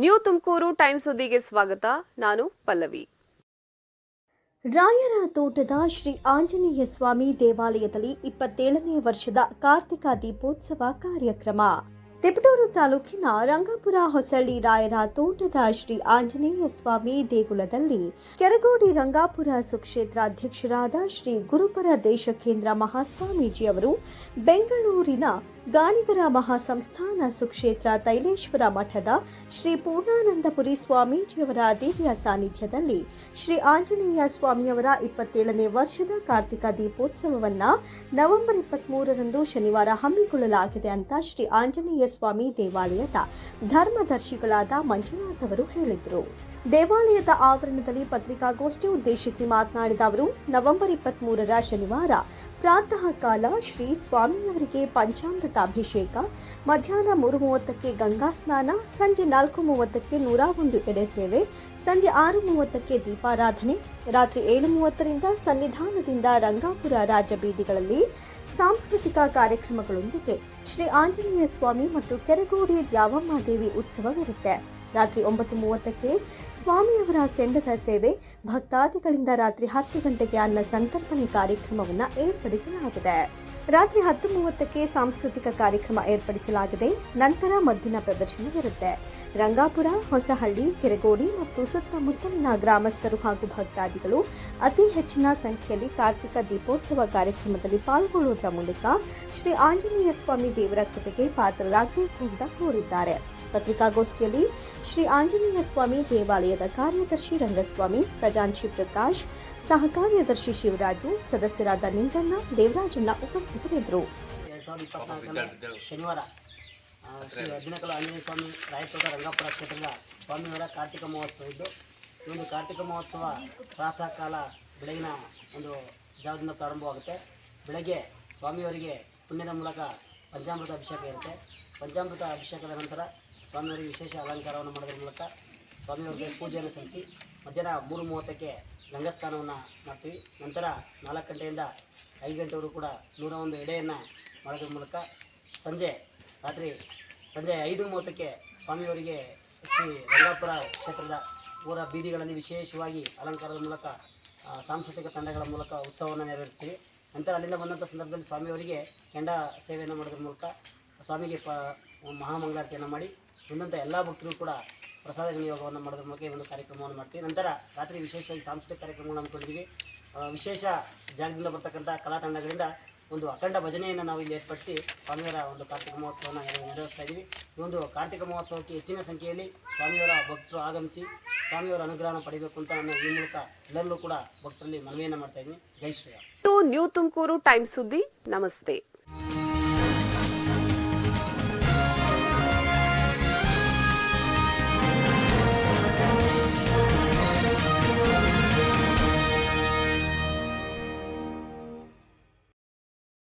New Tumakuru time ಸುದ್ದಿಗೆ ಸ್ವಾಗತ. ನಾನು ಪಲ್ಲವಿ. ರಾಯರ ತೋಟದ ಶ್ರೀ ಆಂಜನೇಯ ಸ್ವಾಮಿ ದೇವಾಲಯದಲ್ಲಿ 27ನೇ ವರ್ಷದ ಕಾರ್ತಿಕ ದೀಪೋತ್ಸವ ಕಾರ್ಯಕ್ರಮ. ತಿಪಟೂರು ತಾಲೂಕಿನ ರಂಗಾಪುರ ಹೊಸಳ್ಳಿ ರಾಯರ ತೋಟದ ಶ್ರೀ ಆಂಜನೇಯ ಸ್ವಾಮಿ ದೇಗುಲದಲ್ಲಿ ಕೆರಗೋಡಿ ರಂಗಾಪುರ ಸುಕ್ಷೇತ್ರ ಅಧ್ಯಕ್ಷರಾದ ಶ್ರೀ ಗುರುಪರ ದೇಶಕೇಂದ್ರ ಮಹಾಸ್ವಾಮೀಜಿಯವರು ಬೆಂಗಳೂರಿನ ಗಾಣಿಗರ ಮಹಾಸಂಸ್ಥಾನ ಸುಕ್ಷೇತ್ರ ತೈಲೇಶ್ವರ ಮಠದ ಶ್ರೀ ಪೂರ್ಣಾನಂದಪುರಿ ಸ್ವಾಮೀಜಿಯವರ ದಿವ್ಯ ಸಾನ್ನಿಧ್ಯದಲ್ಲಿ ಶ್ರೀ ಆಂಜನೇಯ ಸ್ವಾಮಿಯವರ 27ನೇ ವರ್ಷದ ಕಾರ್ತಿಕ ದೀಪೋತ್ಸವವನ್ನು ನವೆಂಬರ್ 23ರಂದು ಶನಿವಾರ ಹಮ್ಮಿಕೊಳ್ಳಲಾಗಿದೆ ಅಂತ ಶ್ರೀ ಆಂಜನೇಯ ಸ್ವಾಮಿ ದೇವಾಲಯದ ಧರ್ಮದರ್ಶಿಗಳಾದ ಮಂಜುನಾಥ್ ಅವರು ಹೇಳಿದರು. ದೇವಾಲಯದ ಆವರಣದಲ್ಲಿ ಪತ್ರಿಕಾಗೋಷ್ಠಿ ಉದ್ದೇಶಿಸಿ ಮಾತನಾಡಿದ ಅವರು, ನವೆಂಬರ್ 23ರ ಶನಿವಾರ ಪ್ರಾತಃ ಕಾಲ ಶ್ರೀ ಸ್ವಾಮಿಯವರಿಗೆ ಪಂಚಾಮೃತ ಅಭಿಷೇಕ, ಮಧ್ಯಾಹ್ನ 3:30ಕ್ಕೆ ಗಂಗಾ ಸ್ನಾನ, ಸಂಜೆ 4:30ಕ್ಕೆ 101 ಎಡೆ ಸೇವೆ, ಸಂಜೆ 6:30ಕ್ಕೆ ದೀಪಾರಾಧನೆ, ರಾತ್ರಿ 7:30ರಿಂದ ಸನ್ನಿಧಾನದಿಂದ ರಂಗಾಪುರ ರಾಜ ಬೀದಿಗಳಲ್ಲಿ ಸಾಂಸ್ಕೃತಿಕ ಕಾರ್ಯಕ್ರಮಗಳೊಂದಿಗೆ ಶ್ರೀ ಆಂಜನೇಯ ಸ್ವಾಮಿ ಮತ್ತು ಕೆರಗೋಡಿ ದ್ಯಾವಮ್ಮ ದೇವಿ ಉತ್ಸವವಿರುತ್ತೆ. ರಾತ್ರಿ 9:30ಕ್ಕೆ ಸ್ವಾಮಿಯವರ ಕೆಂಡದ ಸೇವೆ, ಭಕ್ತಾದಿಗಳಿಂದ ರಾತ್ರಿ 10 ಗಂಟೆಗೆ ಅನ್ನ ಸಂತರ್ಪಣೆ ಕಾರ್ಯಕ್ರಮವನ್ನು ಏರ್ಪಡಿಸಲಾಗಿದೆ. ರಾತ್ರಿ 10:30ಕ್ಕೆ ಸಾಂಸ್ಕೃತಿಕ ಕಾರ್ಯಕ್ರಮ ಏರ್ಪಡಿಸಲಾಗಿದೆ. ನಂತರ ಮದ್ದಿನ ಪ್ರದರ್ಶನವಿರುತ್ತೆ. ರಂಗಾಪುರ, ಹೊಸಹಳ್ಳಿ, ಕೆರಗೋಡಿ ಮತ್ತು ಸುತ್ತಮುತ್ತಲಿನ ಗ್ರಾಮಸ್ಥರು ಹಾಗೂ ಭಕ್ತಾದಿಗಳು ಅತಿ ಹೆಚ್ಚಿನ ಸಂಖ್ಯೆಯಲ್ಲಿ ಕಾರ್ತಿಕ ದೀಪೋತ್ಸವ ಕಾರ್ಯಕ್ರಮದಲ್ಲಿ ಪಾಲ್ಗೊಳ್ಳುವುದರ ಮೂಲಕ ಶ್ರೀ ಆಂಜನೇಯ ಸ್ವಾಮಿ ದೇವರ ಕೃಪೆಗೆ ಪಾತ್ರರಾಗಬೇಕು ಅಂತ ಕೋರಿದ್ದಾರೆ. ಪತ್ರಿಕಾಗೋಷ್ಠಿಯಲ್ಲಿ ಶ್ರೀ ಆಂಜನೇಯ ಸ್ವಾಮಿ ದೇವಾಲಯದ ಕಾರ್ಯದರ್ಶಿ ರಂಗಸ್ವಾಮಿ, ಖಜಾಂಚಿ ಪ್ರಕಾಶ್, ಸಹ ಕಾರ್ಯದರ್ಶಿ ಶಿವರಾಜು, ಸದಸ್ಯರಾದ ನಿಂಗಣ್ಣ, ದೇವರಾಜಣ್ಣ ಉಪಸ್ಥಿತರಿದ್ದರು. 2024 ಶನಿವಾರ ಶ್ರೀ ದಿನಕಲ ಆಂಜನೇಯ ಸ್ವಾಮಿ ರಾಯತೋಟ ರಂಗಾಪುರ ಕ್ಷೇತ್ರದ ಸ್ವಾಮಿಯವರ ಕಾರ್ತಿಕ ಮಹೋತ್ಸವ ಇದ್ದು, ಈ ಒಂದು ಕಾರ್ತಿಕ ಮಹೋತ್ಸವ ಪ್ರಾತಃ ಕಾಲ ಬೆಳಗಿನ ಒಂದು ಜಾವದಿಂದ ಪ್ರಾರಂಭವಾಗುತ್ತೆ. ಬೆಳಗ್ಗೆ ಸ್ವಾಮಿಯವರಿಗೆ ಪುಣ್ಯದ ಮೂಲಕ ಪಂಚಾಮೃತ ಅಭಿಷೇಕ ಇರುತ್ತೆ. ಪಂಚಾಮೃತ ಅಭಿಷೇಕದ ನಂತರ ಸ್ವಾಮಿಯವರಿಗೆ ವಿಶೇಷ ಅಲಂಕಾರವನ್ನು ಮಾಡೋದ್ರ ಮೂಲಕ ಸ್ವಾಮಿಯವರಿಗೆ ಪೂಜೆಯನ್ನು ಸಲ್ಲಿಸಿ ಮಧ್ಯಾಹ್ನ 3:30ಕ್ಕೆ ಗಂಗಾಸ್ನಾನವನ್ನು ಮಾಡ್ತೀವಿ. ನಂತರ 4 ಗಂಟೆಯಿಂದ 5 ಗಂಟೆವರೆಗೂ ಕೂಡ 101 ಎಡೆಯನ್ನು ಮಾಡೋದ್ರ ಮೂಲಕ ಸಂಜೆ 5:30ಕ್ಕೆ ಸ್ವಾಮಿಯವರಿಗೆ ಶ್ರೀ ರಂಗಾಪುರ ಕ್ಷೇತ್ರದ ಊರ ಬೀದಿಗಳಲ್ಲಿ ವಿಶೇಷವಾಗಿ ಅಲಂಕಾರದ ಮೂಲಕ ಸಾಂಸ್ಕೃತಿಕ ತಂಡಗಳ ಮೂಲಕ ಉತ್ಸವವನ್ನು ನೆರವೇರಿಸ್ತೀವಿ. ನಂತರ ಅಲ್ಲಿಂದ ಬಂದಂಥ ಸಂದರ್ಭದಲ್ಲಿ ಸ್ವಾಮಿಯವರಿಗೆ ಕೆಂಡ ಸೇವೆಯನ್ನು ಮಾಡೋದ್ರ ಮೂಲಕ ಸ್ವಾಮಿಗೆ ಮಹಾಮಂಗಳಾರತಿಯನ್ನು ಮಾಡಿ ಬಂದಂಥ ಎಲ್ಲ ಭಕ್ತರು ಕೂಡ ಪ್ರಸಾದ ವಿನಿಯೋಗವನ್ನು ಮಾಡೋದ್ರ ಮೂಲಕ ಈ ಒಂದು ಕಾರ್ಯಕ್ರಮವನ್ನು ಮಾಡ್ತೀವಿ. ನಂತರ ರಾತ್ರಿ ವಿಶೇಷವಾಗಿ ಸಾಂಸ್ಕೃತಿಕ ಕಾರ್ಯಕ್ರಮಗಳನ್ನು ಹಮ್ಮಿಕೊಂಡಿದ್ದೀವಿ. ವಿಶೇಷ ಜಾಗದಿಂದ ಬರ್ತಕ್ಕಂಥ ಕಲಾ ತಂಡಗಳಿಂದ ಒಂದು ಅಖಂಡ ಭಜನೆಯನ್ನು ನಾವು ಇಲ್ಲಿ ಏರ್ಪಡಿಸಿ ಸ್ವಾಮಿಯವರ ಒಂದು ಕಾರ್ತಿಕ ಮಹೋತ್ಸವವನ್ನು ನೆರವೇರಿಸ್ತಾ ಇದ್ದೀವಿ. ಈ ಒಂದು ಕಾರ್ತಿಕ ಮಹೋತ್ಸವಕ್ಕೆ ಹೆಚ್ಚಿನ ಸಂಖ್ಯೆಯಲ್ಲಿ ಸ್ವಾಮಿಯವರ ಭಕ್ತರು ಆಗಮಿಸಿ ಸ್ವಾಮಿಯವರ ಅನುಗ್ರಹವನ್ನು ಪಡೆಯಬೇಕು ಅಂತ ನಾನು ಈ ಮೂಲಕ ಎಲ್ಲರಲ್ಲೂ ಕೂಡ ಭಕ್ತರಲ್ಲಿ ಮನವಿಯನ್ನು ಮಾಡ್ತಾ ಇದ್ದೀನಿ. ಜೈ ಶ್ರೀರಾಮ್. ನ್ಯೂ ತುಮಕೂರು ಟೈಮ್ ಸುದ್ದಿ. ನಮಸ್ತೆ.